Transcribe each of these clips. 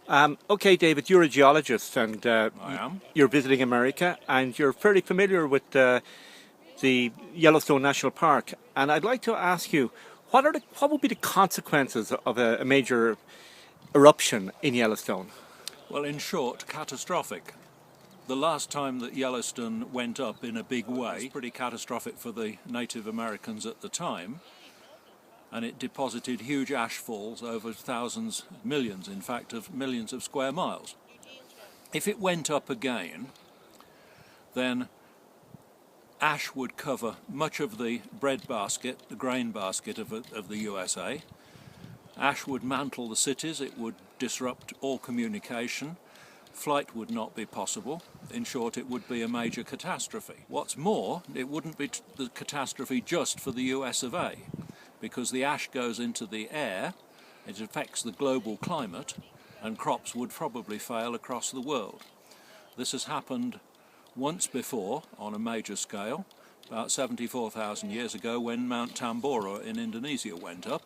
Okay, David, you're a geologist and I am. you're visiting America and you're fairly familiar with the Yellowstone National Park. And I'd like to ask you, what would be the consequences of a major eruption in Yellowstone? Well, in short, catastrophic. The last time that Yellowstone went up in a big way was pretty catastrophic for the Native Americans at the time, and it deposited huge ash falls over thousands, millions in fact, of millions of square miles. If it went up again, then ash would cover much of the bread basket, the grain basket of the USA. Ash would mantle the cities, it would disrupt all communication, flight would not be possible. In short, it would be a major catastrophe. What's more, it wouldn't be the catastrophe just for the US of A, because the ash goes into the air, it affects the global climate, and crops would probably fail across the world. This has happened once before on a major scale, about 74,000 years ago when Mount Tambora in Indonesia went up.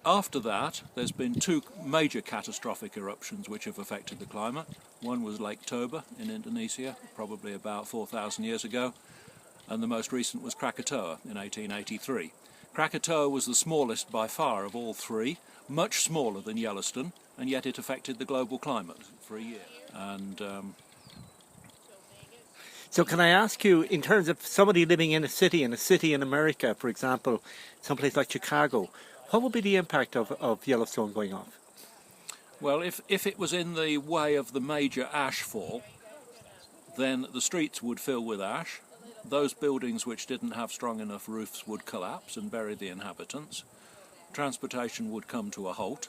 After that, there's been two major catastrophic eruptions which have affected the climate. One was Lake Toba in Indonesia, probably about 4,000 years ago, and the most recent was Krakatoa in 1883. Krakatoa was the smallest by far of all three, much smaller than Yellowstone, and yet it affected the global climate for a year. And So can I ask you, in terms of somebody living in a city in America, for example, someplace like Chicago, what would be the impact of Yellowstone going off? well, if it was in the way of the major ash fall, then the streets would fill with ash. Those buildings which didn't have strong enough roofs would collapse and bury the inhabitants. Transportation would come to a halt.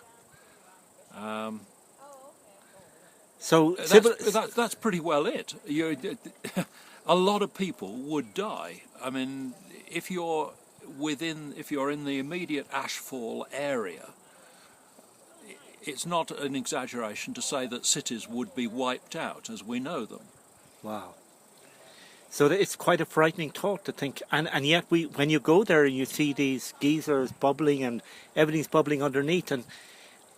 So That's pretty well it. A lot of people would die. I mean, if you're in the immediate ashfall area, it's not an exaggeration to say that cities would be wiped out as we know them. wow. So it's quite a frightening thought to think, and yet when you go there and you see these geysers bubbling and everything's bubbling underneath, and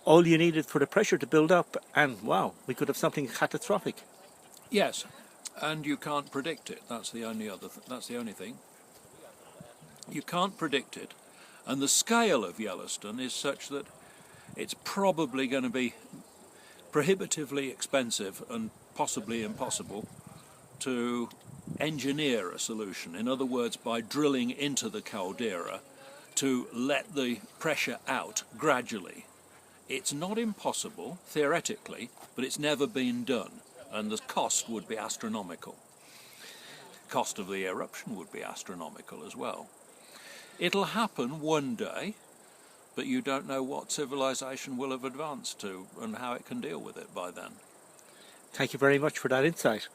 all you need is for the pressure to build up, and wow, we could have something catastrophic. Yes, and you can't predict it. That's the only thing. You can't predict it, and the scale of Yellowstone is such that it's probably going to be prohibitively expensive and possibly impossible to engineer a solution. In other words, by drilling into the caldera to let the pressure out gradually. It's not impossible, theoretically, but it's never been done, and the cost would be astronomical. The cost of the eruption would be astronomical as well. It'll happen one day, but you don't know what civilization will have advanced to and how it can deal with it by then. Thank you very much for that insight.